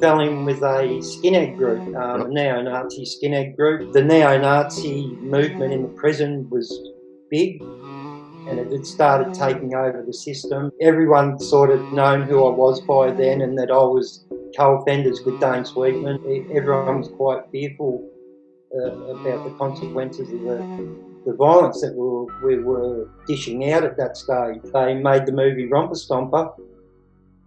fell in with a skinhead group, a neo-Nazi skinhead group. The neo-Nazi movement in the prison was big, and it had started taking over the system. Everyone sort of known who I was by then, and that I was co-offenders with Dane Sweetman. Everyone was quite fearful about the consequences of the violence that we were dishing out at that stage. They made the movie Romper Stomper,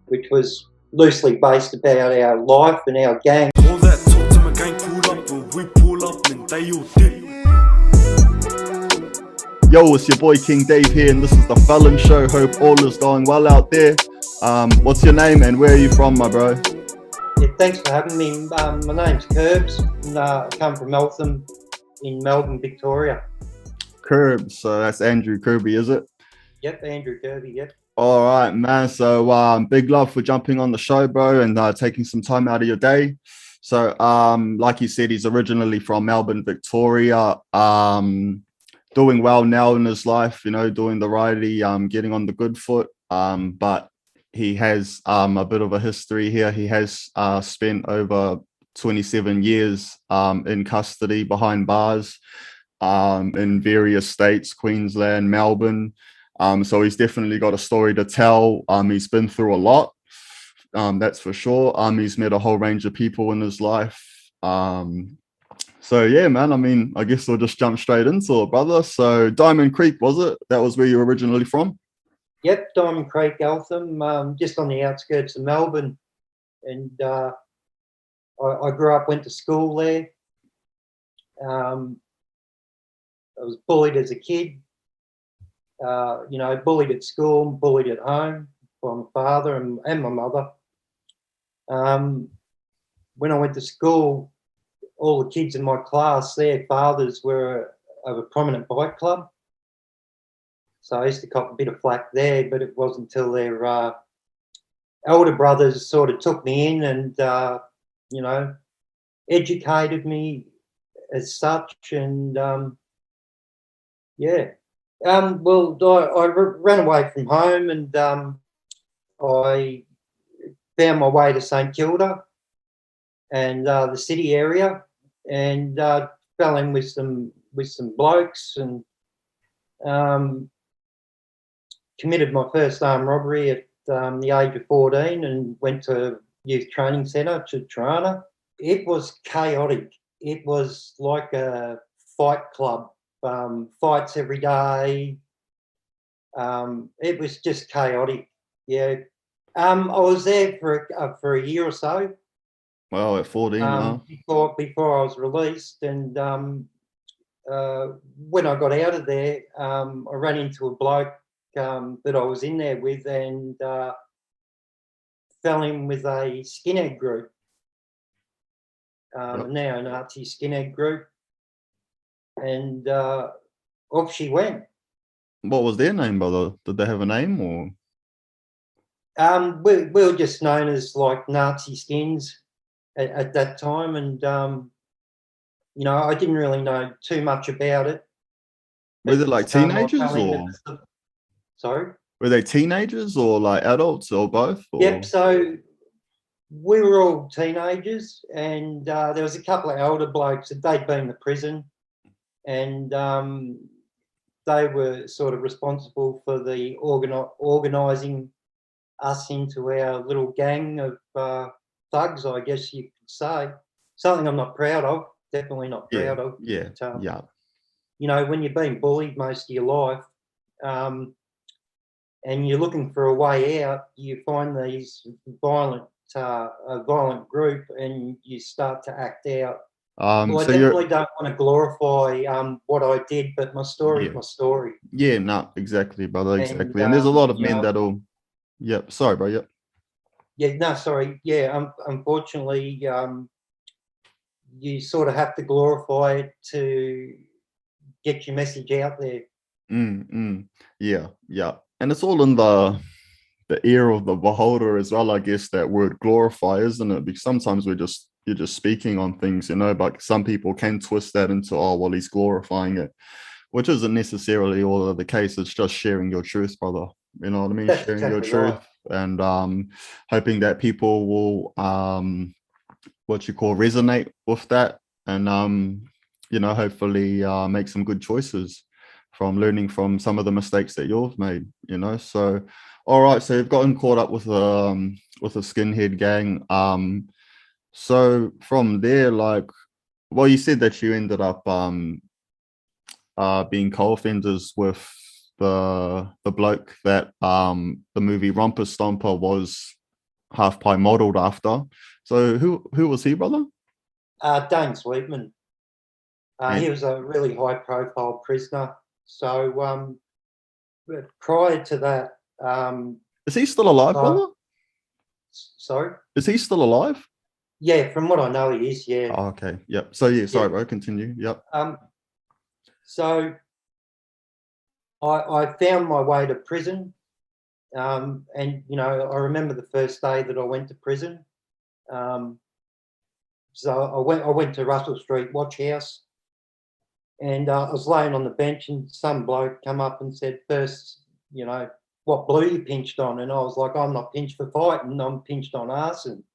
which was loosely based about our life and our gang. All that talk to my gang pull up, and we pull up and they all dip. Yo, it's your boy King Dave here, and this is the Felon Show. Hope all is going well out there. What's your name and where are you from, my bro? Yeah, thanks for having me. My name's Curbs, and I come from Eltham in Melbourne, Victoria. Curb, so that's Andrew Kirby, is it? Yep, Andrew Kirby, yep. All right, man. So big love for jumping on the show, bro, and taking some time out of your day. So like you said, he's originally from Melbourne, Victoria. Doing well now in his life, you know, doing the righty, getting on the good foot. But he has a bit of a history here. He has spent over 27 years in custody behind bars in various states, Queensland, Melbourne. So he's definitely got a story to tell. He's been through a lot, that's for sure. He's met a whole range of people in his life. So yeah, man, I mean, I guess we'll just jump straight into it, brother. So Diamond Creek, was it? That was where you were originally from? Yep, Diamond Creek, Eltham, just on the outskirts of Melbourne. And I grew up, went to school there. I was bullied as a kid. You know, bullied at school, bullied at home by my father and my mother. When I went to school, all the kids in my class, their fathers were of a prominent bike club. So I used to cop a bit of flack there, but it wasn't until their elder brothers sort of took me in and, you know, educated me as such. And, yeah. Well, I ran away from home and I found my way to St Kilda and the city area, and fell in with some blokes and committed my first armed robbery at the age of 14 and went to youth training centre to Tirana. It was chaotic. It was like a fight club. Fights every day. It was just chaotic. Yeah. I was there for a year or so. Well, at 14 now. Before I was released, and when I got out of there, I ran into a bloke that I was in there with, and fell in with a skinhead group, a neo-Nazi skinhead group. And off she went. What was their name, brother? Did they have a name or? We were just known as like Nazi skins at that time, and you know, I didn't really know too much about it. Were they like teenagers or? Sorry? Were they teenagers or like adults or both? Or? Yep. So we were all teenagers, and there was a couple of elder blokes that they'd been to prison. And they were sort of responsible for the organising us into our little gang of thugs, I guess you could say. Something I'm not proud of, definitely not proud of. Yeah, But, yeah. You know, when you've been bullied most of your life and you're looking for a way out, you find these violent group and you start to act out. Well, I definitely don't want to glorify what I did, but my story is my story. Yeah, no, exactly, brother, exactly. And there's a lot of men that'll. Yep. Sorry, bro. Yep. Yeah. No, sorry. Yeah. Unfortunately, you sort of have to glorify it to get your message out there. Yeah, yeah. And it's all in the ear of the beholder as well, I guess, that word glorify, isn't it? Because sometimes you're just speaking on things, you know, but some people can twist that into, oh, well, he's glorifying it, which isn't necessarily all of the case. It's just sharing your truth, brother. You know what I mean? That's sharing exactly your truth right. and hoping that people will what you call resonate with that, and you know, hopefully make some good choices from learning from some of the mistakes that you've made, you know. So all right, so you've gotten caught up with a skinhead gang. So from there, like, well, you said that you ended up being co-offenders with the bloke that the movie Romper Stomper was half pie modeled after. So who was he, brother? Dane Sweetman. He was a really high profile prisoner. So prior to that, is he still alive, brother? Sorry? Is he still alive? Yeah, from what I know, he is. Yeah. Oh, okay. Yep. So yeah, sorry, Yeah. bro. Continue. Yep. So I found my way to prison, and you know, I remember the first day that I went to prison. So I went to Russell Street Watch House, and I was laying on the bench, and some bloke come up and said, "First, you know, what blue you pinched on?" And I was like, "I'm not pinched for fighting. I'm pinched on arson."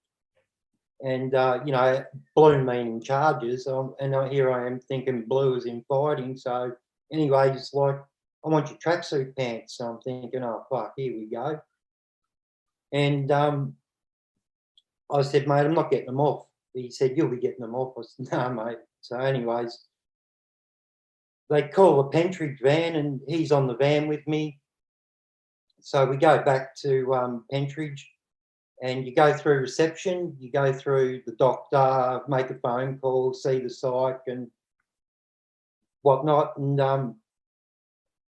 And you know, blue meaning charges, and here I am thinking blue is in fighting. So anyway, it's like, "I want your tracksuit pants." So I'm thinking, "Oh fuck, here we go." And I said, "Mate, I'm not getting them off." He said, "You'll be getting them off." I said, "No, mate." So anyways, they call a Pentridge van, and he's on the van with me. So we go back to Pentridge, and you go through reception, you go through the doctor, make a phone call, see the psych and whatnot. And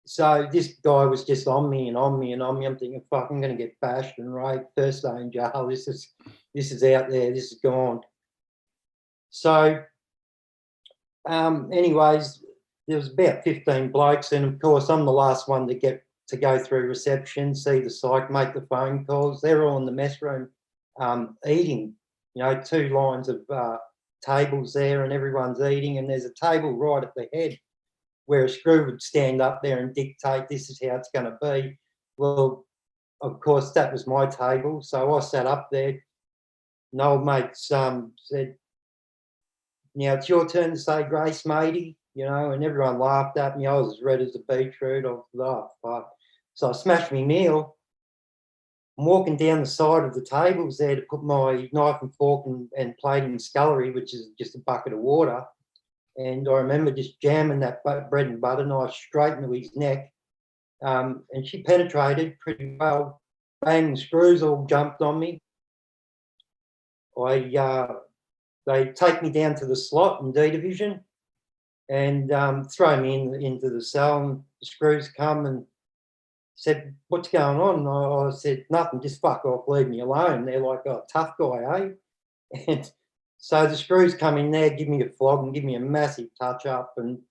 so this guy was just on me and on me and on me. I'm thinking, fuck, I'm going to get bashed and raped first day in jail. This is out there. This is gone. So anyways, there was about 15 blokes, and of course I'm the last one to go through reception, see the psych, make the phone calls. They're all in the mess room eating, you know, 2 lines of tables there, and everyone's eating, and there's a table right at the head where a screw would stand up there and dictate, this is how it's going to be. Well, of course, that was my table, so I sat up there. An old mate said, "Now it's your turn to say grace, matey," you know, and everyone laughed at me. I was as red as a beetroot. I was like, "Oh, fuck." So I smashed my meal. I'm walking down the side of the tables there to put my knife and fork and plate in scullery, which is just a bucket of water. And I remember just jamming that bread and butter knife straight into his neck. And she penetrated pretty well. Bang, the screws all jumped on me. They take me down to the slot in D Division and throw me into the cell, and the screws come and said, "What's going on?" And I said, "Nothing, just fuck off, leave me alone." They're like, "Oh, tough guy, eh?" And so the screws come in there, give me a flog and give me a massive touch up, and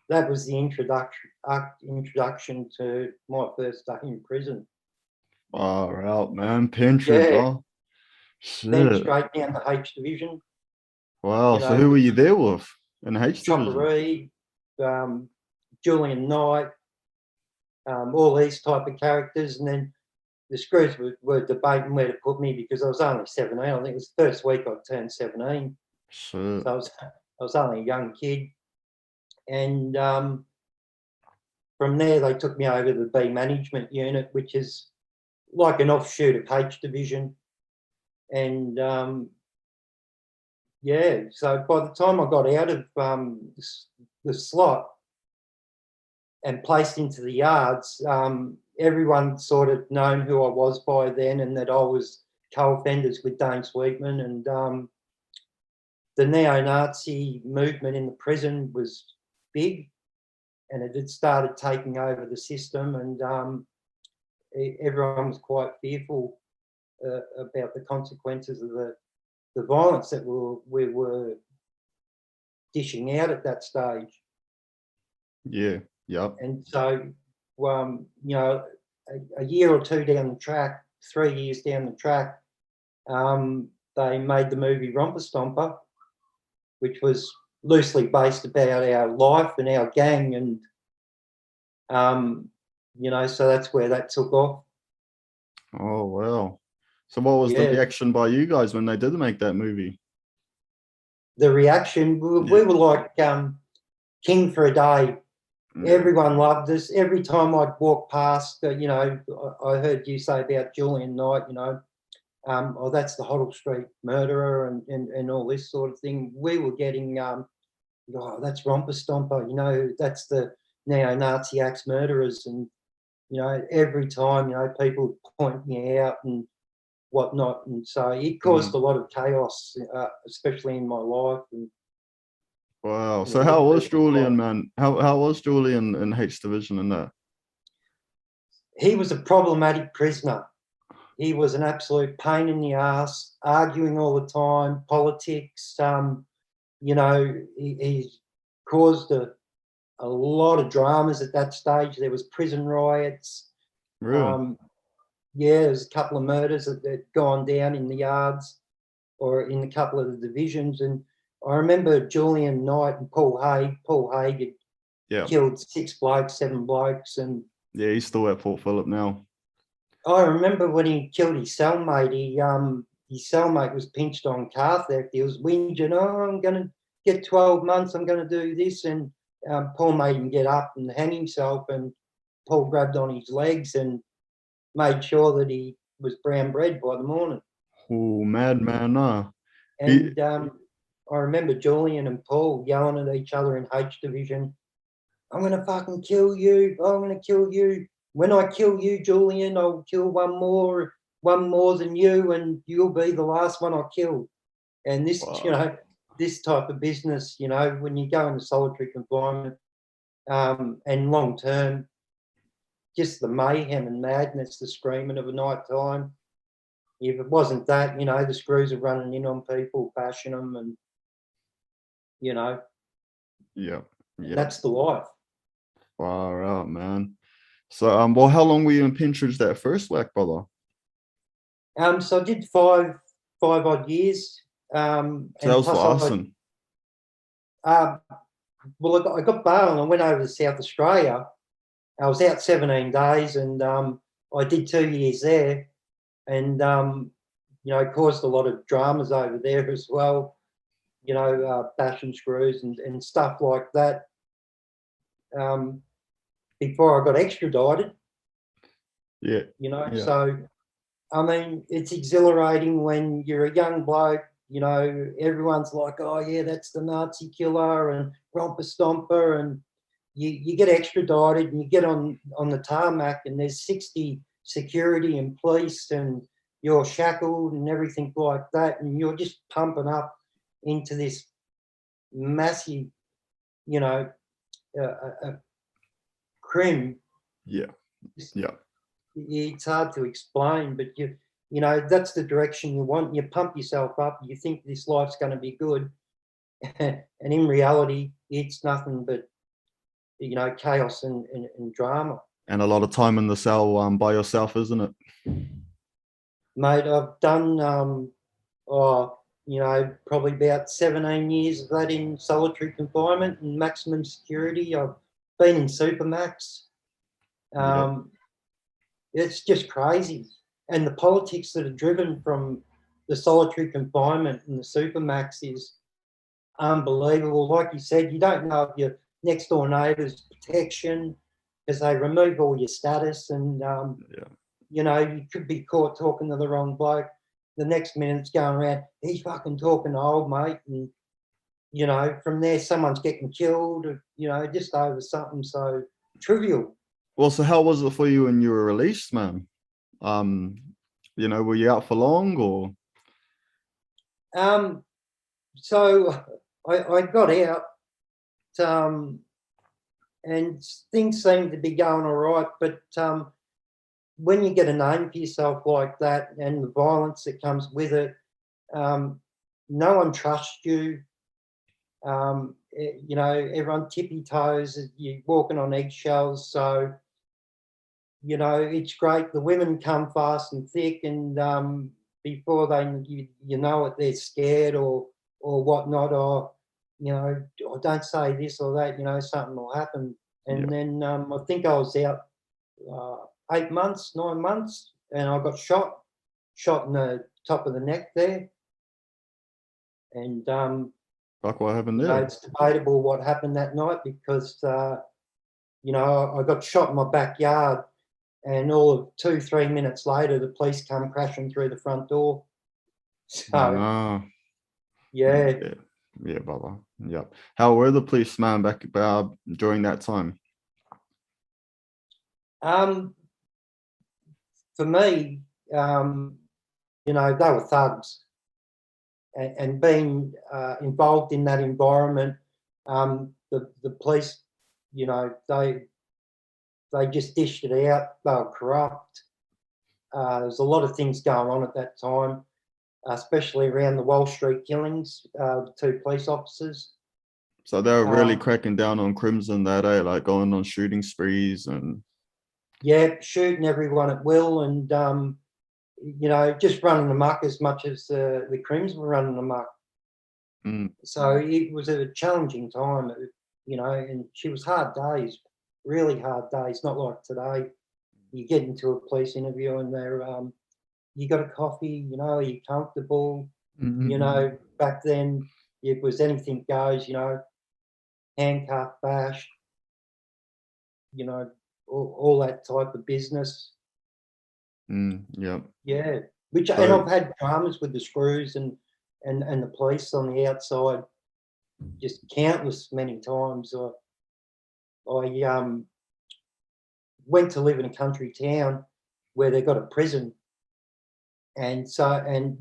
that was the introduction to my first day in prison. Far out, man. Pentridge, Yeah. oh. Then Shit. straight down to H Division. Wow. You So know, who were you there with in H Division? Choppery, Julian Knight, all these type of characters. And then the screws were debating where to put me because I was only 17. I think it was the first week I turned 17. Shit. So I was only a young kid. And from there, they took me over to the B management unit, which is like an offshoot of H Division. And yeah, so by the time I got out of the slot and placed into the yards, everyone sort of known who I was by then, and that I was co-offenders with Dane Sweetman. And the neo-Nazi movement in the prison was big, and it had started taking over the system, and everyone was quite fearful about the consequences of the violence that we were dishing out at that stage. Yeah. Yep. And so, you know, a year or two down the track, 3 years down the track, they made the movie Romper Stomper, which was loosely based about our life and our gang, and you know, so that's where that took off. Oh wow. So what was the Yeah. reaction by you guys when they did make that movie? the reaction, we were like king for a day. Everyone loved us. Every time I'd walk past, you know, I heard you say about Julian Knight, you know, oh, that's the Hoddle Street murderer and all this sort of thing. We were getting, oh, that's Romper Stomper, you know, that's the neo-Nazi axe murderers. And, you know, every time, you know, people point me out and whatnot. And so it caused a lot of chaos, especially in my life. And, wow. So how was Julian, man? How was Julian in H Division and that? He was a problematic prisoner. He was an absolute pain in the ass, arguing all the time, politics. You know, he caused a lot of dramas at that stage. There was prison riots. Really? Yeah, there's a couple of murders that had gone down in the yards or in a couple of the divisions. And I remember Julian Knight and Paul Haig. Paul Haig had killed 6 blokes, 7 blokes. And yeah, he's still at Port Phillip now. I remember when he killed his cellmate, his cellmate was pinched on car theft. He was whinging, oh, I'm going to get 12 months, I'm going to do this. And Paul made him get up and hang himself, and Paul grabbed on his legs and made sure that he was brown bread by the morning. Oh, madman, no. And I remember Julian and Paul yelling at each other in H Division, I'm going to fucking kill you, I'm going to kill you. When I kill you, Julian, I'll kill one more than you, and you'll be the last one I kill. And this, you know, this type of business, you know, when you go into solitary confinement and long term, just the mayhem and madness, the screaming of a night time. If it wasn't that, you know, the screws are running in on people, bashing them, and, you know. Yeah. That's the life. Far out, man. So, well, how long were you in Pentridge that first whack, brother? So I did five odd years. So that was for arson. Well, I got bail and I went over to South Australia. I was out 17 days, and I did 2 years there, and you know, caused a lot of dramas over there as well. You know, bashing screws and stuff like that. Before I got extradited. Yeah. You know, so I mean, it's exhilarating when you're a young bloke. You know, everyone's like, oh yeah, that's the Nazi killer and Romper Stomper, and you get extradited and you get on the tarmac and there's 60 security and police and you're shackled and everything like that, and you're just pumping up into this massive, you know, crim. Yeah. It's hard to explain, but you know, that's the direction you want. You pump yourself up, you think this life's going to be good, and in reality it's nothing but, you know, chaos and drama. And a lot of time in the cell by yourself, isn't it? Mate, I've done you know, probably about 17 years of that in solitary confinement and maximum security. I've been in Supermax. It's just crazy. And the politics that are driven from the solitary confinement and the Supermax is unbelievable. Like you said, you don't know if your next door neighbour's protection, because they remove all your status, and you know, you could be caught talking to the wrong bloke. The next minute it's going around, he's fucking talking to old mate, and, you know, from there someone's getting killed, you know, just over something so trivial. Well, so how was it for you when you were released, man? You know, were you out for long, or? So I got out, and things seemed to be going all right, but when you get a name for yourself like that and the violence that comes with it, no one trusts you. You know, everyone tippy toes, you're walking on eggshells. So, you know, it's great. The women come fast and thick, and before you know it, they're scared or whatnot, or, you know, or don't say this or that, you know, something will happen. And then I think I was out 8 months, 9 months, and I got shot in the top of the neck there. And Fuck, what happened You know, there? it's debatable what happened that night because, you know, I got shot in my backyard, and all of 2-3 minutes later, the police come crashing through the front door. So, Ah, yeah. yeah, yeah, brother. Yeah. How were the policemen back during that time? For me, you know, they were thugs, and being involved in that environment, the police, you know, they just dished it out. They were corrupt. There's a lot of things going on at that time, especially around the Wall Street killings, the 2 police officers. So they were really Um, cracking down on Crimson that day, like going on shooting sprees and. yeah, shooting everyone at will, and you know, just running amok as much as the Crims were running amok. Mm. So it was a challenging time, you know, and she was hard days, really hard days, not like today. You get into a police interview and they're, you got a coffee, you know, are you comfortable? Mm-hmm. You know, back then it was anything goes, you know, handcuffed, bashed, you know, all that type of business. Yeah. Yeah, which, and So I've had dramas with the screws and the police on the outside, just countless many times. I went to live in a country town where they got a prison, and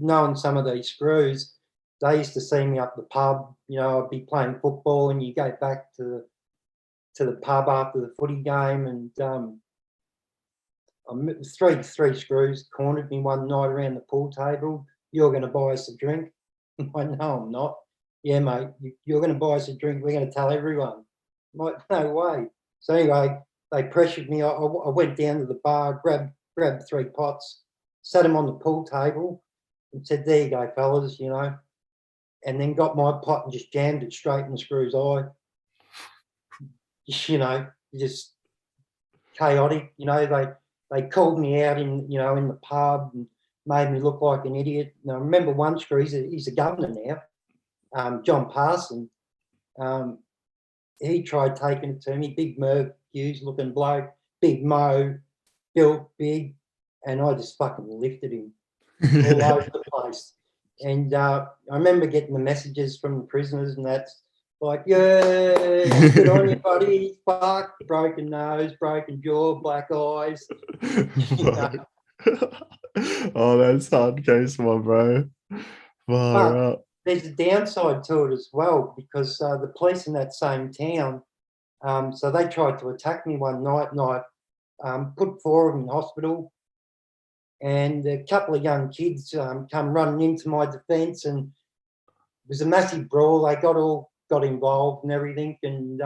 knowing some of these screws, they used to see me up the pub. You know, I'd be playing football, and you go back to the pub after the footy game, and three screws cornered me one night around the pool table. You're going to buy us a drink? I know I'm not. Yeah, mate, you're going to buy us a drink. We're going to tell everyone. I'm like, no way. So anyway, they pressured me. I went down to the bar, grabbed 3 pots, sat them on the pool table, and said, "There you go, fellas," you know, and then got my pot and just jammed it straight in the screw's eye. You know, just chaotic. You know, they called me out in, you know, in the pub and made me look like an idiot. And I remember one screw. He's a governor now, John Parson. He tried taking it to me. Big Merv Hughes looking bloke, big Mo, built big, and I just fucking lifted him all over the place. And I remember getting the messages from the prisoners, and that's like, yeah, good on you, buddy. Fuck, broken nose, broken jaw, black eyes. You know? Oh, that's hard case, my bro. Far But out. there's a downside to it as well, because the police in that same town, so they tried to attack me one night, and I put 4 of them in hospital. And a couple of young kids come running into my defence, and it was a massive brawl. They got involved and everything, and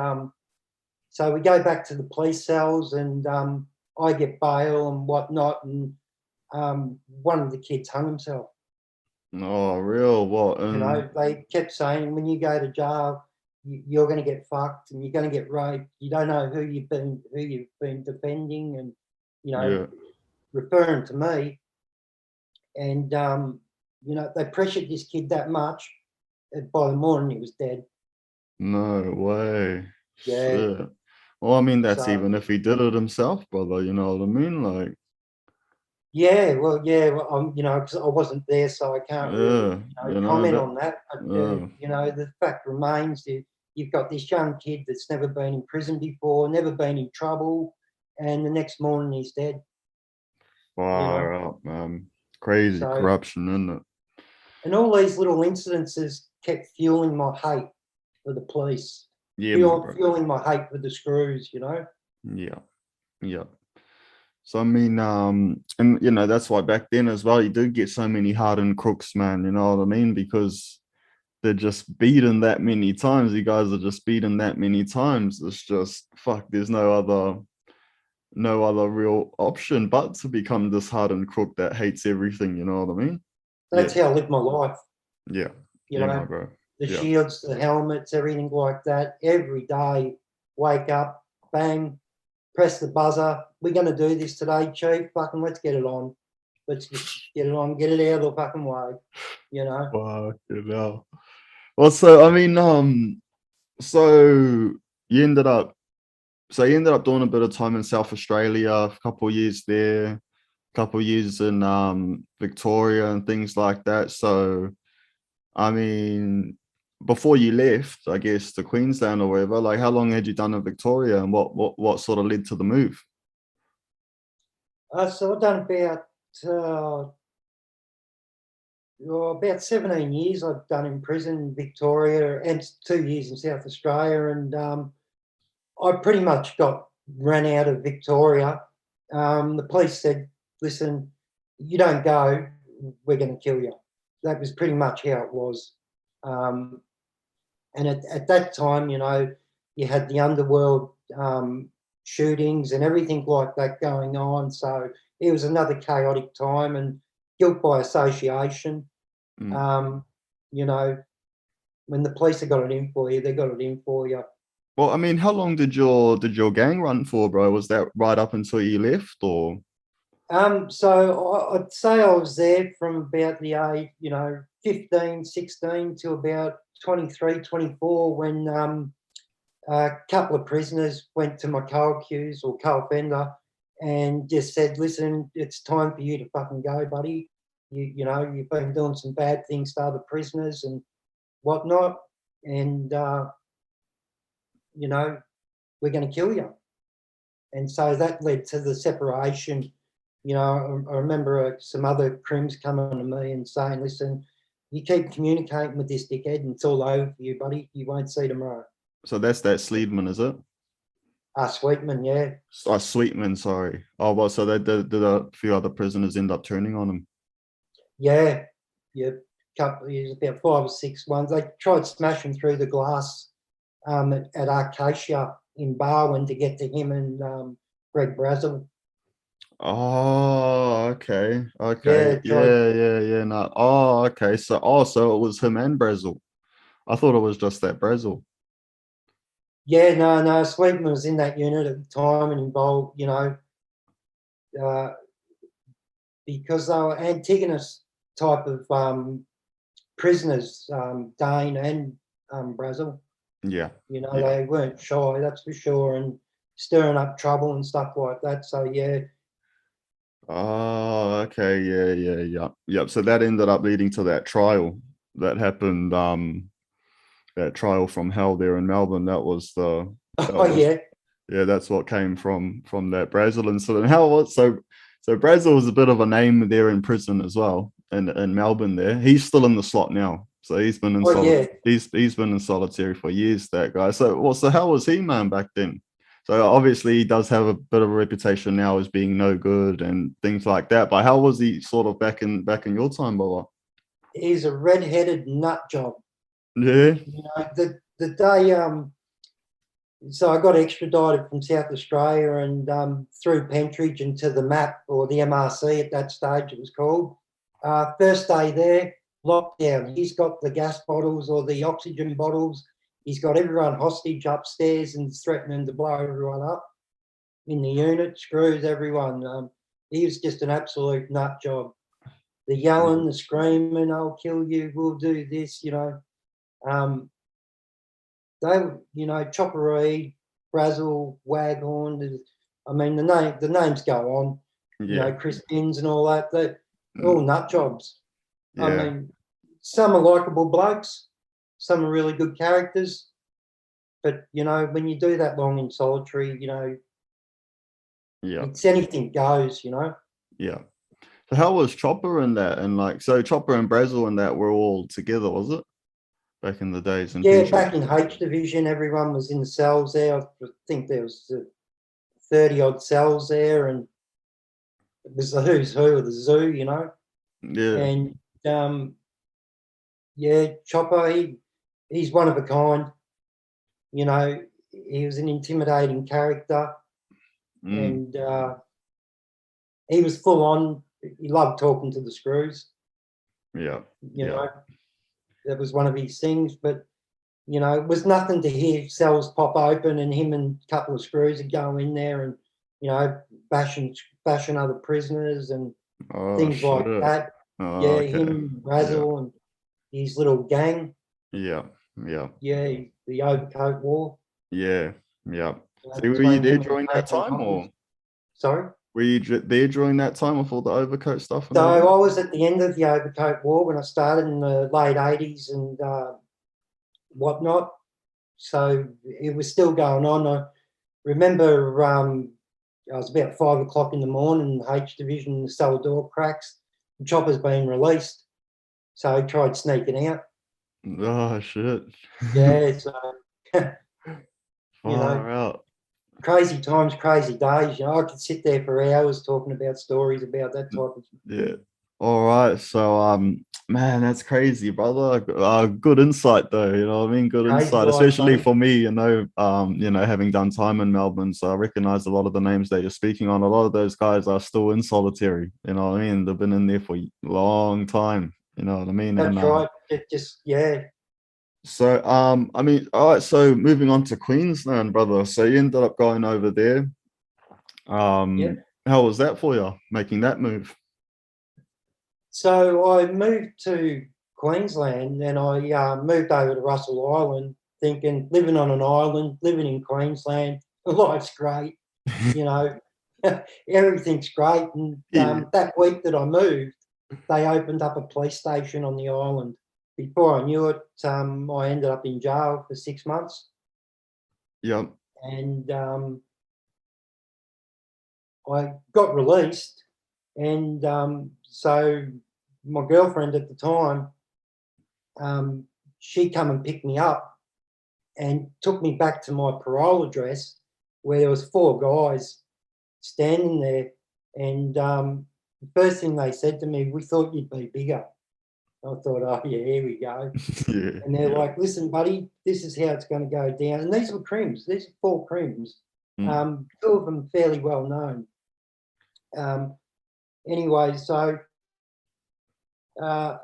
so we go back to the police cells, and I get bail and whatnot, and one of the kids hung himself. Oh, real? What? You know, they kept saying, when you go to jail, you're going to get fucked and you're going to get raped. You don't know who you've been defending, and you know, Yeah. referring to me. And you know, they pressured this kid that much. By the morning, he was dead. No way. Yeah. Shit. Well, I mean, that's So even if he did it himself, brother. You know what I mean? Like, yeah, well, you know, because I wasn't there, so I can't really, yeah, you know, you know comment that. on that. But Yeah. you know, the fact remains that you've got this young kid that's never been in prison before, never been in trouble, and the next morning he's dead. You know, Far out, man. Crazy so, corruption, isn't it? and all these little incidences kept fueling my hate for the police, Yeah, my bro. fueling my hate for the screws. You know. Yeah, yeah. So I mean, and you know, that's why back then as well, you did get so many hardened crooks, man. You know what I mean? Because they're just beaten that many times. You guys are just beaten that many times. It's just fuck. There's no other real option but to become this hardened crook that hates everything. You know what I mean? Yeah, That's how I live my life. yeah, You yeah, my know, bro. the Yeah. shields, the helmets, everything like that. Every day, wake up, bang, press the buzzer. We're going to do this today, Chief. Fucking let's get it on. Let's just get it on, get it out of the fucking way, you know. Fuck, you know. Well, so I mean, so you ended up, doing a bit of time in South Australia, a couple of years there, a couple of years in Victoria and things like that. So I mean, before you left, I guess, to Queensland or wherever, like how long had you done in Victoria, and what sort of led to the move? So I've done uh, about 17 years I've done in prison in Victoria and 2 years in South Australia. And I pretty much got ran out of Victoria. The police said, listen, you don't go, we're going to kill you. That was pretty much how it was. Um, and at that time, you had the underworld shootings and everything like that going on. So it was another chaotic time, and guilt by association. Mm. Um, you know, when the police have got it in for you, they got it in for you. Well, I mean, how long did your gang run for, bro? Was that right up until you left, or? So I'd say I was there from about the age, 15, 16 to about 23, 24 when a couple of prisoners went to my co-accused or co-offender and just said, listen, it's time for you to fucking go, buddy. You've been doing some bad things to other prisoners and whatnot. And, we're going to kill you. And so that led to the separation. I remember some other crims coming to me and saying, listen, you keep communicating with this dickhead and it's all over for you, buddy. You won't see tomorrow. So that's that Sleedman, is it? Sweetman, yeah. Oh, Sweetman, sorry. Oh, well, so did a few other prisoners end up turning on him? Yeah. Couple of years, about 5 or 6 ones. They tried smashing through the glass at Acacia in Barwon to get to him and Greg Brazel. Oh, okay. Yeah, Yeah. No. Oh, okay. So it was him and Brazel. I thought it was just that Brazel. yeah, no. Sweetman was in that unit at the time and involved, because they were Antigonus type of prisoners, Dane and Brazel. Yeah. They weren't shy, that's for sure, and stirring up trouble and stuff like that. So yeah. Oh, okay. Yep. So that ended up leading to that trial that happened. That trial from hell there in Melbourne. Yeah. Yeah, that's what came from that Brazil incident. How was so Brazil was a bit of a name there in prison as well, in Melbourne there. He's still in the slot now. So he's been in Yeah. he's been in solitary for years, that guy. So how was he, man, back then? So obviously he does have a bit of a reputation now as being no good and things like that. But how was he sort of back in your time, brother? He's a red-headed nut job. Yeah. The day so I got extradited from South Australia and through Pentridge into the MAP, or the MRC at that stage it was called. First day there, lockdown. He's got the gas bottles or the oxygen bottles. He's got everyone hostage upstairs and threatening to blow everyone up in the unit, screws everyone. He was just an absolute nut job. The yelling, the screaming, I'll kill you, we'll do this, They, Chopper, Brazel, Waghorn. I mean, the names go on. Yeah. Chris Inns and all that. They're all nut jobs. Yeah. I mean, some are likable blokes, some are really good characters. But when you do that long in solitary, Yeah. it's anything goes. Yeah. So how was Chopper in that? And so Chopper and Brazil and that were all together, was it? Back in the days. Yeah, back in H Division, everyone was in the cells there. I think there was 30 odd cells there, and it was the who's who of the zoo, Yeah. And Chopper, he's one of a kind. He was an intimidating character, and he was full on. He loved talking to the screws. Yeah. That was one of his things. But it was nothing to hear cells pop open and him and a couple of screws would go in there and bashing other prisoners and things like that. Okay. Him, Razzle, and his little gang. Yeah, yeah, Yeah, the Overcoat War. yeah, yeah. So were you Between there him and during that Nathan time, Hopkins. or Sorry? were you there during that time with all the overcoat stuff and So all I that? was at the end of the Overcoat War when I started in the late 80s and whatnot. So it was still going on. I remember I was about 5 o'clock in the morning, H Division, the cell door cracks, the chopper's been released. So I tried sneaking out. Oh shit! Yeah, so, you know, Far out. crazy times, crazy days. You know, I could sit there for hours talking about stories about that type of. Yeah. All right. So, man, that's crazy, brother. Good insight, though. You know what I mean? Good Crazy insight, life, especially buddy. for me. Having done time in Melbourne, so I recognize a lot of the names that you're speaking on. A lot of those guys are still in solitary. You know what I mean? They've been in there for a long time. You know what I mean? And That's right. It just, yeah. all right. So moving on to Queensland, brother. So you ended up going over there. Yeah. How was that for you, making that move? So I moved to Queensland and I moved over to Russell Island thinking living on an island, living in Queensland, life's great, you know, everything's great. And Yeah. that week that I moved, they opened up a police station on the island. Before I knew it, I ended up in jail for 6 months. Yeah. And I got released. And so my girlfriend at the time, she come and picked me up and took me back to my parole address where there was four guys standing there. And the first thing they said to me, we thought you'd be bigger. I thought, oh, yeah, here we go. Yeah. And they're Yeah. like, listen, buddy, this is how it's going to go down. And these were crims. These are four crims. Mm. Two of them fairly well known. Anyway, so uh,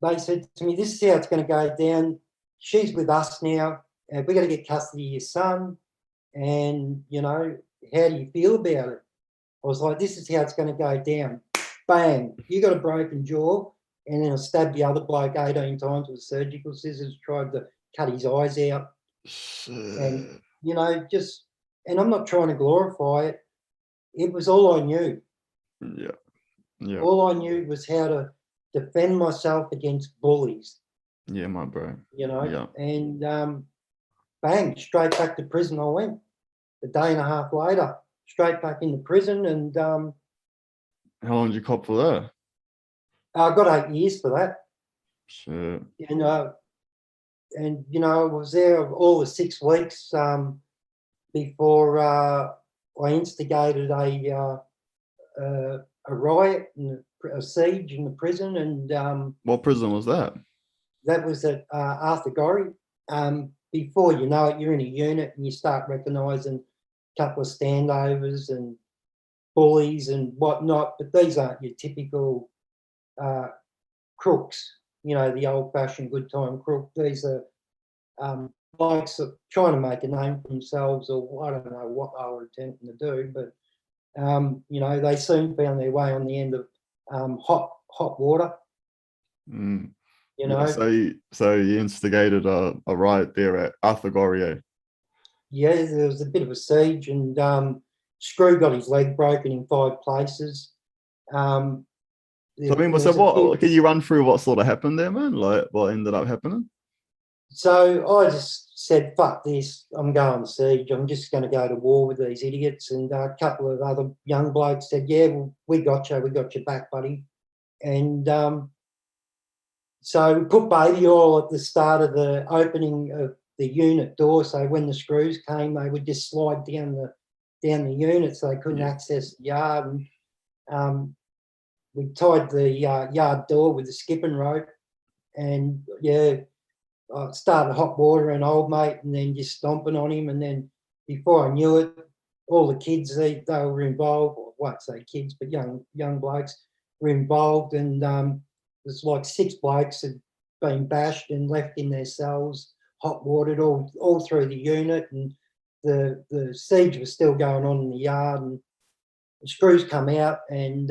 they said to me, this is how it's going to go down. She's with us now. We're going to get custody of your son. And, you know, how do you feel about it? I was like, this is how it's going to go down. Bang, you got a broken jaw. And then I stabbed the other bloke 18 times with surgical scissors, tried to cut his eyes out. And, Shit. you know, just, and I'm not trying to glorify it. It was all I knew. Yeah. Yeah. All I knew was how to defend myself against bullies, Yeah, my bro. you know, Yeah. and bang, straight back to prison I went. A day and a half later, straight back into prison, and How long did you cop for that? I got 8 years for that. Shit. And you know, I was there all the 6 weeks before I instigated a riot and a siege in the prison, and What prison was that? that was at Arthur Gorrie. Before you know it, you're in a unit and you start recognising a couple of standovers and bullies and whatnot, but these aren't your typical crooks, you know, the old-fashioned good time crook. These are blokes that are trying to make a name for themselves, or I don't know what they were attempting to do, but you know, they soon found their way on the end of hot water, Mm. you Yeah, know. so you instigated a riot there at Arthur Gorrie. Yeah, there was a bit of a siege, and Screw got his leg broken in 5 places. Um, So I mean, there so was a few. what can you run through what sort of happened there, man? Like what ended up happening? So I just said, fuck this, I'm going siege. I'm just going to go to war with these idiots. And a couple of other young blokes said, yeah, well, we got your back, buddy. And so we put baby oil at the start of the opening of the unit door. So when the screws came, they would just slide down the unit so they couldn't Yeah. access the yard. And we tied the yard door with a skipping rope. And yeah, I started hot water and old mate, and then just stomping on him. And then before I knew it, all the kids they were involved. Or I won't say kids, but young blokes were involved. And there's like 6 blokes had been bashed and left in their cells, hot watered all through the unit. And the siege was still going on in the yard. And the screws come out, and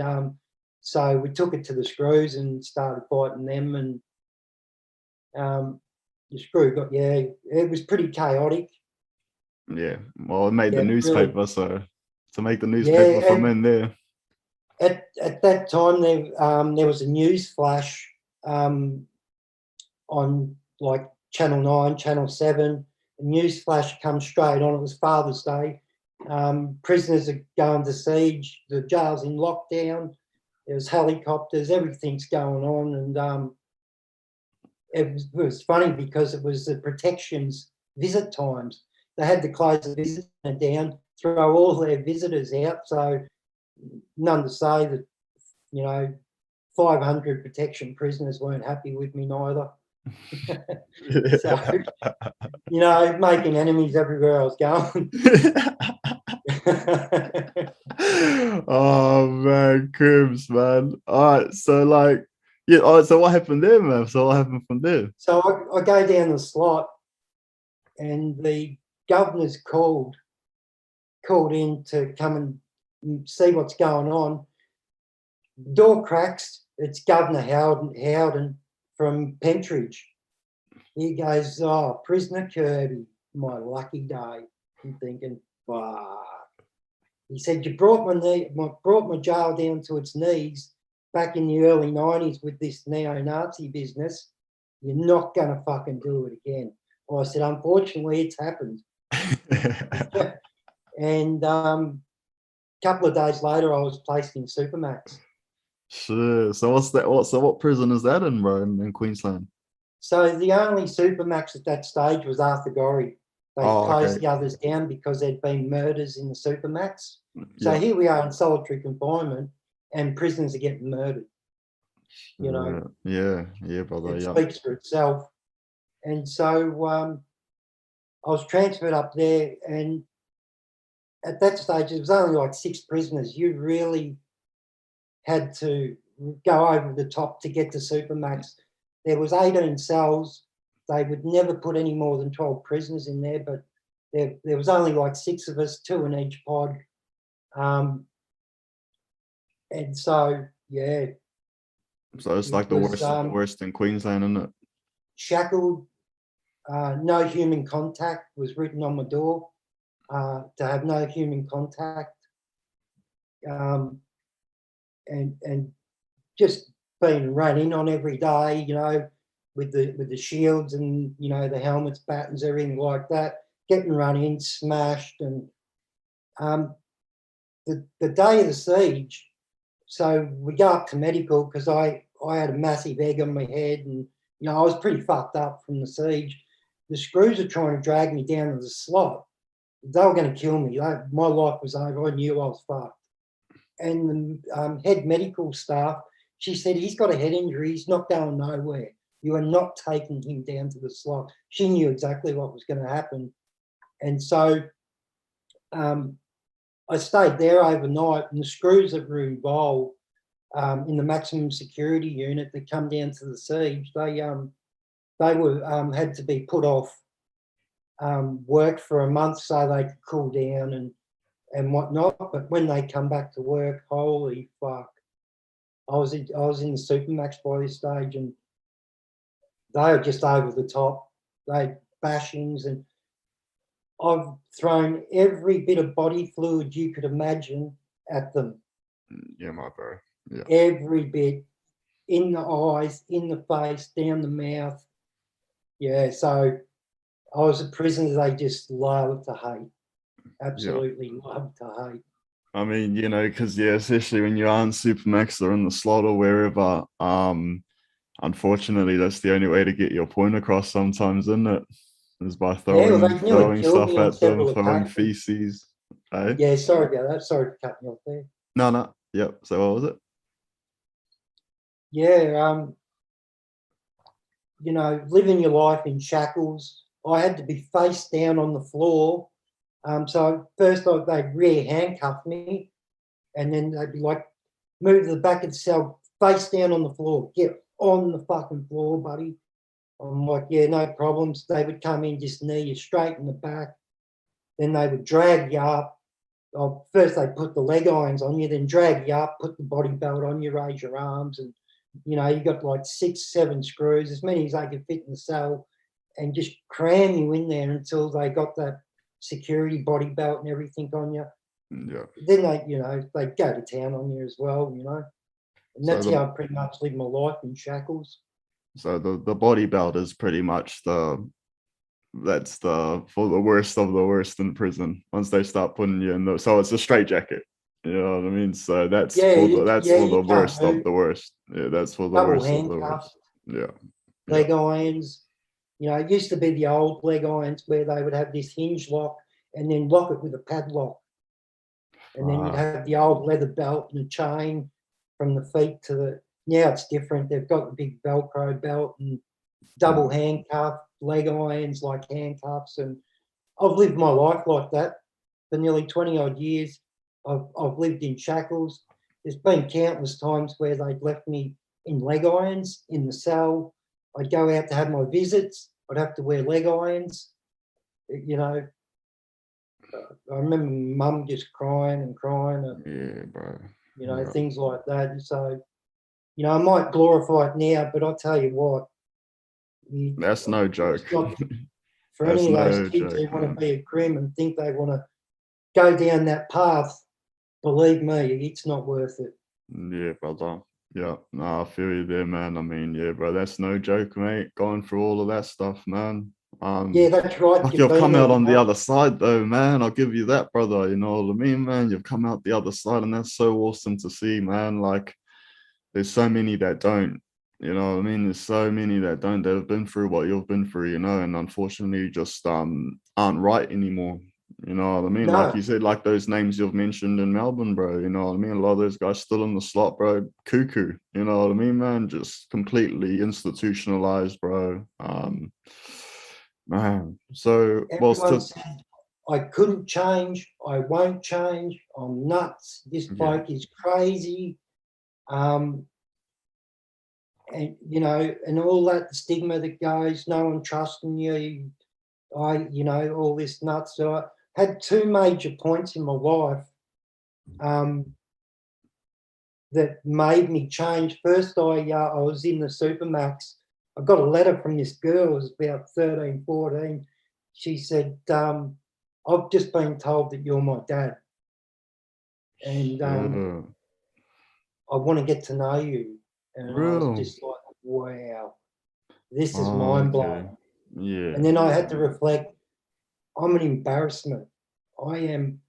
so we took it to the screws and started fighting them. And The screw got, it was pretty chaotic. Yeah, well, it made the Yeah, newspaper, really. so to make the newspaper from in there. At that time, there was a news flash on like Channel 9, Channel 7. The news flash comes straight on. It was Father's Day. Prisoners are going to siege. The jail's in lockdown. There's helicopters. Everything's going on. And it was funny because it was the protection's visit times. They had to close the visit centre down, throw all their visitors out. So none to say that, 500 protection prisoners weren't happy with me neither. So, making enemies everywhere I was going. Oh man, Cribs, man. All right, so like, yeah. All right, so what happened there, man? So what happened from there? So I go down the slot, and the governor's called in to come and see what's going on. Door cracks. It's Governor Howden from Pentridge. He goes, "Oh, prisoner Kirby, my lucky day." I'm thinking, fuck. He said, "You brought my jail down to its knees back in the early 90s with this neo-Nazi business. You're not going to fucking do it again." Well, I said, "Unfortunately, it's happened." And a couple of days later, I was placed in Supermax. Sure. So what's that? So what prison is that in, bro, in Queensland? So the only Supermax at that stage was Arthur Gorrie. They closed the others down because there'd been murders in the Supermax. So here we are in solitary confinement, and prisoners are getting murdered. Yeah, brother. It speaks for itself. And so I was transferred up there, and at that stage, it was only like 6 prisoners. You really had to go over the top to get to Supermax. There was 18 cells. They would never put any more than 12 prisoners in there, but there was only like 6 of us, 2 in each pod. And so, yeah. So it's like the worst of the worst in Queensland, isn't it? Shackled, no human contact was written on my door, to have no human contact. And just being run in on every day, with the shields and, the helmets, batons, everything like that, getting run in, smashed. And the day of the siege, so we go up to medical because I had a massive egg on my head, and, I was pretty fucked up from the siege. The screws are trying to drag me down to the slot. They were going to kill me. My life was over. I knew I was fucked. And the head medical staff, she said, "He's got a head injury. He's not going nowhere. You are not taking him down to the slot." She knew exactly what was going to happen. And so I stayed there overnight, and the screws that were involved in the maximum security unit that come down to the siege, they were had to be put off work for a month so they could cool down and whatnot. But when they come back to work, holy fuck! I was in the Supermax by this stage, and they were just over the top. They bashings, and I've thrown every bit of body fluid you could imagine at them. Yeah, my bro. Yeah. Every bit, in the eyes, in the face, down the mouth. Yeah, so I was a prisoner they just loved to hate. Absolutely loved to hate. I mean, because especially when you're on Supermax or in the slot or wherever, unfortunately, that's the only way to get your point across sometimes, isn't it? Is by throwing stuff at them, throwing feces. Eh? Yeah, sorry about that. Sorry for cutting you off there. No. Yep. So what was it? Yeah, living your life in shackles. I had to be face down on the floor. So first they'd rear handcuff me, and then they'd be like, "Move to the back of the cell, face down on the floor. Get on the fucking floor, buddy." I'm like, "Yeah, no problems." They would come in, just knee you straight in the back. Then they would drag you up. First they put the leg irons on you, then drag you up, put the body belt on you, raise your arms, and you know, you got like 6, 7 screws, as many as they could fit in the cell, and just cram you in there until they got that security body belt and everything on you. Yeah. Then they, you know, they go to town on you as well, you know. And So that's how I pretty much live my life in shackles. so the body belt is pretty much that's the for the worst of the worst in prison. Once they start putting you in the, so it's a straight jacket. You know what I mean? So that's Yeah, that's yeah, for you the can't worst of move. the worst. Yeah, that's for the Double worst of the handcuffs, worst. Yeah. Yeah. leg irons. You know, it used to be the old leg irons where they would have this hinge lock and then lock it with a padlock. And then you'd have the old leather belt and the chain from the feet to the. Now it's different. They've got the big Velcro belt and double handcuff, leg irons like handcuffs. And I've lived my life like that for nearly 20 odd years. I've lived in shackles. There's been countless times where they'd left me in leg irons in the cell. I'd go out to have my visits. I'd have to wear leg irons. You know, I remember mum just crying and crying. Yeah, bro. You know, Yeah. things like that. And so, you know, I might glorify it now, but I'll tell you what, That's no joke. it's not for That's any of those no kids who joke, want to man. be a crim and think they want to go down that path. Believe me, it's not worth it. Yeah, brother. Yeah, no, I feel you there, man. I mean, yeah, bro, that's no joke, mate. Going through all of that stuff, man. Yeah, that's right. Like You've you've been come there, out you on the know. other side, though, man. I'll give you that, brother. You know what I mean, man? You've come out the other side, and that's so awesome to see, man. Like, there's so many that don't. You know what I mean? There's so many that don't, that have been through what you've been through, you know, and unfortunately just aren't right anymore. You know what I mean? Like No, you said, like those names you've mentioned in Melbourne, bro. You know what I mean? A lot of those guys still in the slot, bro. Cuckoo. You know what I mean, man? Just completely institutionalized, bro. Man. So, well, everyone still, said I couldn't change. I won't change. I'm nuts. This yeah, bloke is crazy. Um, and you know, and all that stigma that goes, no one trusting you. You know, all this nuts. So I had two major points in my life um, that made me change. First, I was in the Supermax. I got a letter from this girl, who was about 13, 14. She said, I've just been told that you're my dad, and yeah, I want to get to know you. And I was real. just like, wow, this is mind blowing. Okay. Yeah. And then I had to reflect, I'm an embarrassment. I am,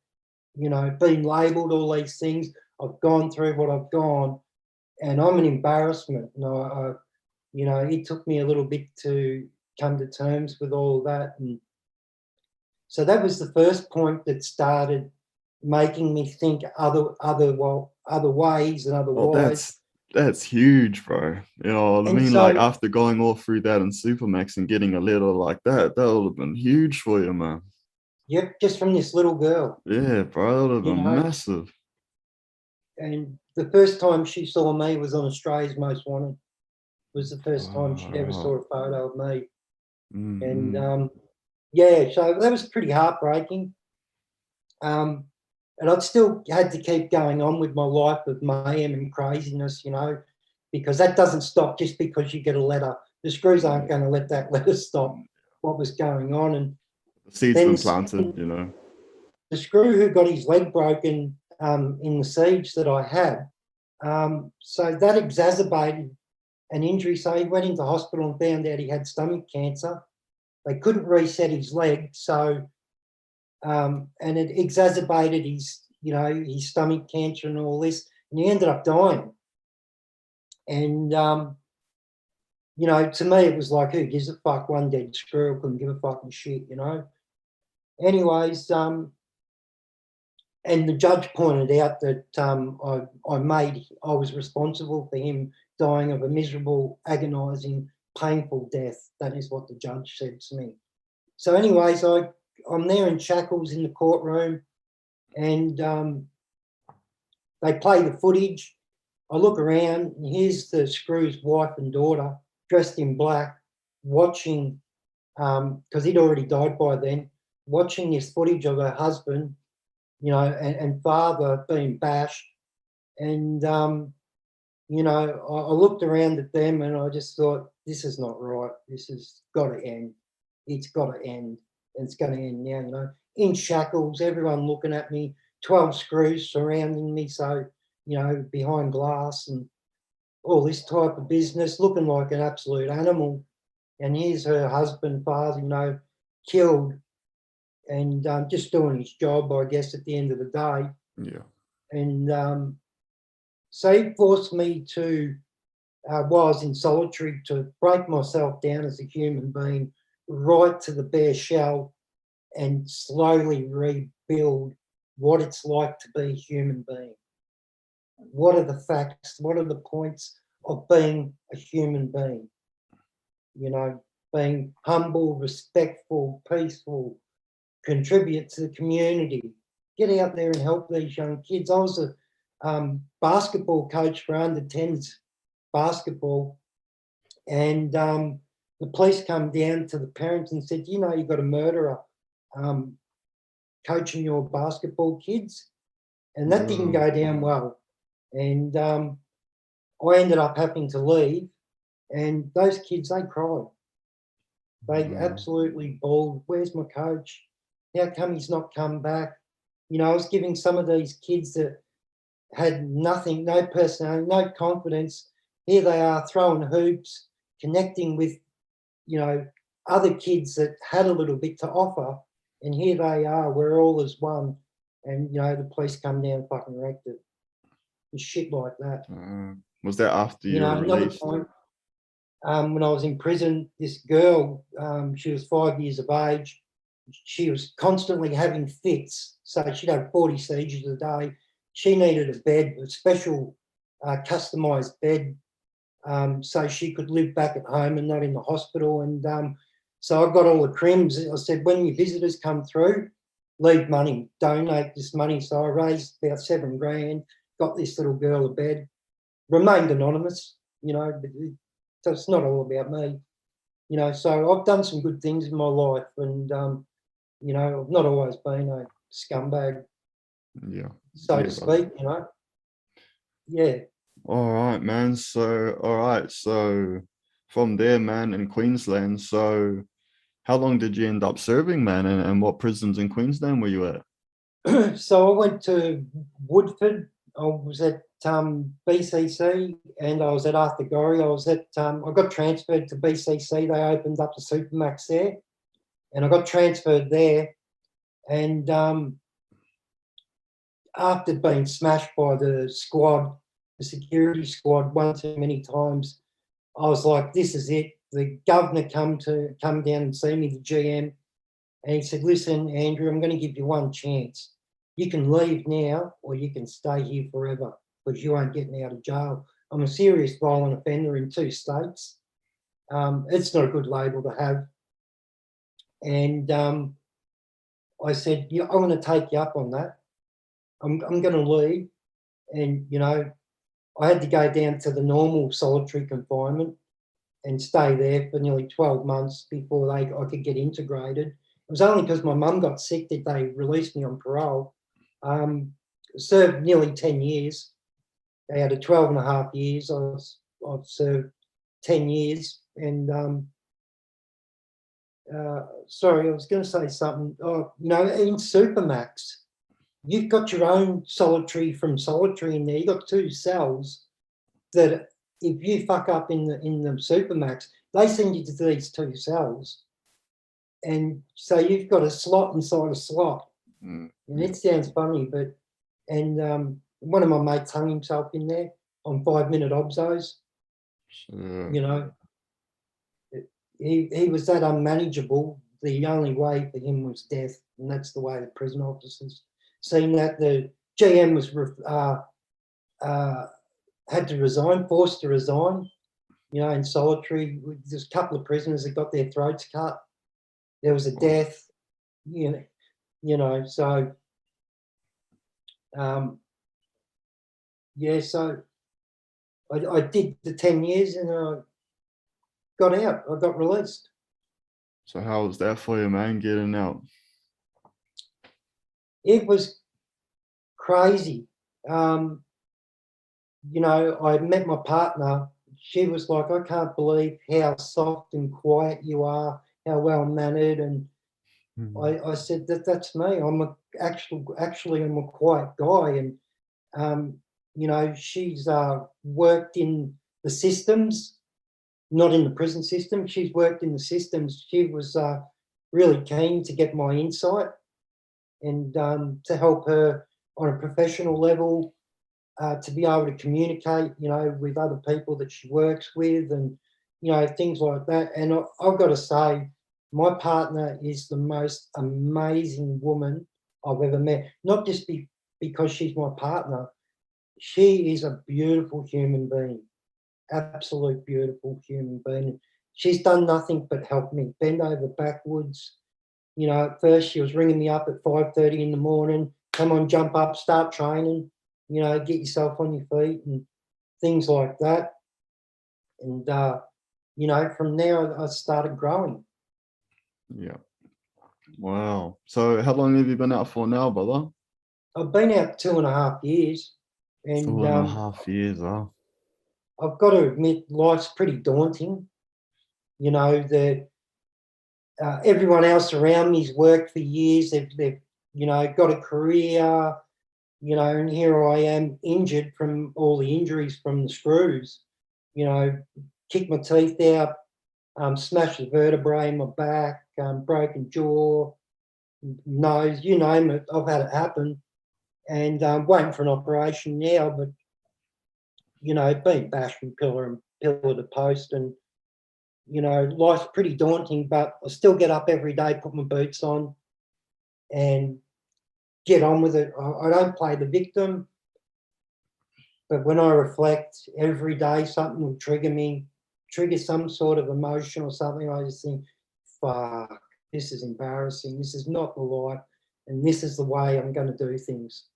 you know, being labelled all these things. I've gone through what I've gone, and I'm an embarrassment. And you know, it took me a little bit to come to terms with all of that. And so that was the first point that started making me think other ways and Well, otherwise. that's huge, bro. You know what I And mean? Like so, after going all through that in Supermax and getting a letter like that, that would have been huge for you, man. yep, just from this little girl, Yeah, bro, that would have you been know. massive. And the first time she saw me was on Australia's Most Wanted. Was the first time she'd ever saw Wow. a photo of me. And Mm-hmm. yeah, so that was pretty heartbreaking. And I'd still had to keep going on with my life of mayhem and craziness, you know, because that doesn't stop just because you get a letter. The screws aren't going to let that letter stop what was going on. And The seed's then been planted, you know. the screw who got his leg broken in the siege that I had, so that exacerbated an injury. So he went into hospital and found out he had stomach cancer. They couldn't reset his leg, so and it exacerbated his, you know, his stomach cancer and all this, and he ended up dying. And you know, to me, it was like, who gives a fuck? One dead screw, couldn't give a fucking shit, you know. Anyways, and the judge pointed out that I was responsible for him dying of a miserable, agonising, painful death. That is what the judge said to me. So, anyways, I'm there in shackles in the courtroom, and they play the footage. I look around, and here's the screw's wife and daughter dressed in black, watching, because he'd already died by then, watching this footage of her husband, you know, and father being bashed. And you know, I looked around at them and I just thought, this is not right. This has got to end. It's got to end. And it's going to end now, you know. In shackles, everyone looking at me, 12 screws surrounding me. So, you know, behind glass and all this type of business, looking like an absolute animal. And here's her husband, father, you know, killed and just doing his job, I guess, at the end of the day. Yeah. And so he forced me to, while I was in solitary, to break myself down as a human being right to the bare shell and slowly rebuild what it's like to be a human being. What are the facts? What are the points of being a human being? You know, being humble, respectful, peaceful, contribute to the community, get out there and help these young kids. I was a basketball coach for under 10s basketball, and the police come down to the parents and said, you know, you've got a murderer coaching your basketball kids. And that didn't go down well. And I ended up having to leave, and those kids, they cried. They absolutely bawled, where's my coach? How come he's not come back? You know, I was giving some of these kids that had nothing, no personality, no confidence. Here they are throwing hoops, connecting with, you know, other kids that had a little bit to offer. And here they are, we're all as one. And, you know, the police come down and fucking wrecked it. And shit like that. Was that after you were Another released? time, when I was in prison, this girl, she was 5 years of age. She was constantly having fits. So she'd have 40 seizures a day. She needed a bed, a special customised bed, so she could live back at home and not in the hospital. And so I got all the crims. I said, when your visitors come through, leave money, donate this money. So I raised about $7,000, got this little girl a bed, remained anonymous, you know, but it's not all about me, you know. So I've done some good things in my life, and you know, I've not always been a scumbag, so to speak, you know. Yeah. All right, man. So from there, man, in Queensland, so how long did you end up serving, man, and what prisons in Queensland were you at? So I went to Woodford. I was at BCC, and I was at Arthur Gorrie. I got transferred to BCC. They opened up the Supermax there, and I got transferred there. And after being smashed by the squad, the security squad, one too many times, I was like, this is it. The governor come down and see me, the GM, and he said, listen, Andrew, I'm going to give you one chance. You can leave now or you can stay here forever because you ain't getting out of jail. I'm a serious violent offender in 2 states. It's not a good label to have. And I said, yeah, I'm going to take you up on that. I'm going to leave. And, you know, I had to go down to the normal solitary confinement and stay there for nearly 12 months before I could get integrated. It was only because my mum got sick that they released me on parole. Served nearly 10 years. They had a 12 and a half years. I've served 10 years. And sorry, I was going to say something. Oh, you know, in Supermax, you've got your own solitary from solitary in there. You've got 2 cells that if you fuck up in the Supermax, they send you to these 2 cells. And so you've got a slot inside a slot. And it sounds funny, but, and one of my mates hung himself in there on 5-minute obsos. You know, he was that unmanageable. The only way for him was death, and that's the way the prison officers seen that. The GM was had to resign, forced to resign, you know, in solitary. There's a couple of prisoners that got their throats cut. There was a death, you know, so, yeah, so I did the 10 years and I got out. I got released. So how was that for you, man, getting out? It was crazy. you know, I met my partner. She was like, I can't believe how soft and quiet you are, how well mannered. And I said that's me. Actually I'm a quiet guy. And you know, she's worked in the systems, not in the prison system. She's worked in the systems. She was really keen to get my insight and to help her on a professional level, to be able to communicate, you know, with other people that she works with, and you know, things like that. And I've got to say, my partner is the most amazing woman I've ever met. Not just because she's my partner, she is a beautiful human being, absolute beautiful human being. She's done nothing but help me bend over backwards. You know, at first she was ringing me up at 5:30 in the morning. Come on, jump up, start training. You know, get yourself on your feet and things like that. And you know, from there I started growing. Yeah. Wow. So how long have you been out for now, brother? I've been out 2.5 years, and 2.5 years, huh? I've got to admit, life's pretty daunting. You know, everyone else around me's worked for years. They've you know, got a career. You know, and here I am injured from all the injuries from the screws. You know, kicked my teeth out, smashed the vertebrae in my back, broken jaw, nose, you name it. I've had it happen, and waiting for an operation now. But you know, being bashed from pillar to post, and you know, life's pretty daunting. But I still get up every day, put my boots on, and get on with it. I don't play the victim, but when I reflect every day, something will trigger some sort of emotion or something. I just think, fuck, this is embarrassing. This is not the life, and this is the way I'm going to do things.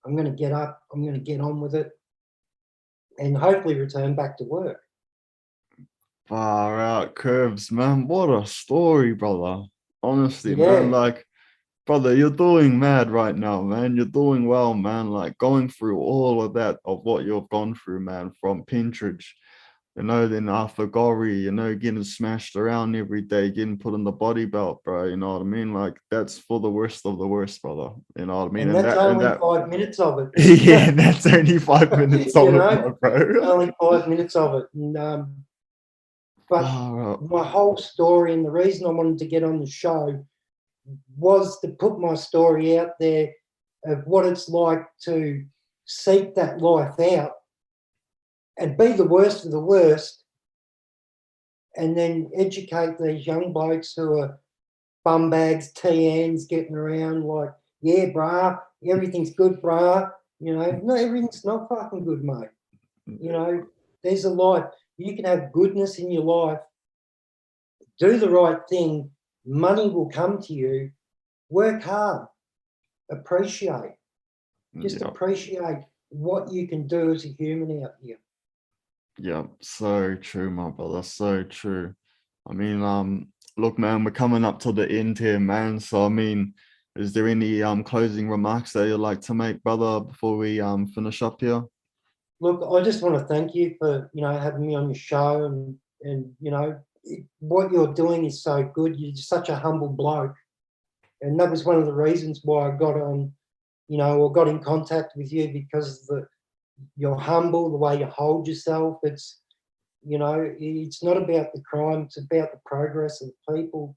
I'm going to get up. I'm going to get on with it, and hopefully return back to work. Far out, Curves, man. What a story, brother. Honestly, Yeah. man, like, brother, you're doing mad right now, man. You're doing well, man. Like, going through all of that, of what you've gone through, man, from Pintridge, you know, then after Gorry, you know, getting smashed around every day, getting put in the body belt, bro. You know what I mean? Like, that's for the worst of the worst, brother. You know what I mean? And that's only 5 minutes of it. Yeah, that's only 5 minutes of You it, know, bro. only 5 minutes of it. And, but my whole story, and the reason I wanted to get on the show, was to put my story out there of what it's like to seek that life out and be the worst of the worst, and then educate these young blokes who are bum bags, TNs, getting around like, yeah, brah, everything's good, brah. You know, no, everything's not fucking good, mate. You know, there's a life. You can have goodness in your life. Do the right thing. Money will come to you. Work hard. Appreciate. Just appreciate what you can do as a human out here. Yeah, so true, my brother. So true. I mean, look, man, we're coming up to the end here, man. So, I mean, is there any closing remarks that you'd like to make, brother, before we finish up here? Look, I just want to thank you for, you know, having me on your show, and you know, what you're doing is so good. You're such a humble bloke, and that was one of the reasons why I got on, you know, or got in contact with you, because you're humble, the way you hold yourself. It's, you know, it's not about the crime, it's about the progress of people.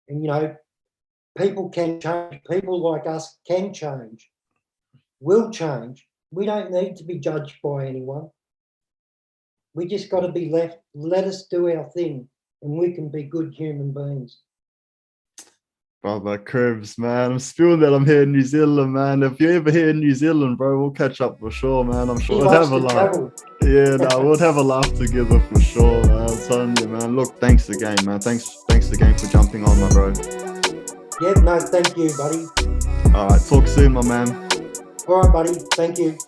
And, you know, people can change. People like us can change, will change. We don't need to be judged by anyone. We just got to be let us do our thing, and we can be good human beings. Brother Cribs, man, I'm spewing that I'm here in New Zealand, man. If you're ever here in New Zealand, bro, we'll catch up for sure, man. I'm sure we'll have a laugh. Yeah, no, we'll have a laugh together for sure, man. I'm telling you, man. Look, thanks again, man. Thanks again for jumping on, my bro. Yeah, no, thank you, buddy. All right, talk soon, my man. All right, buddy. Thank you.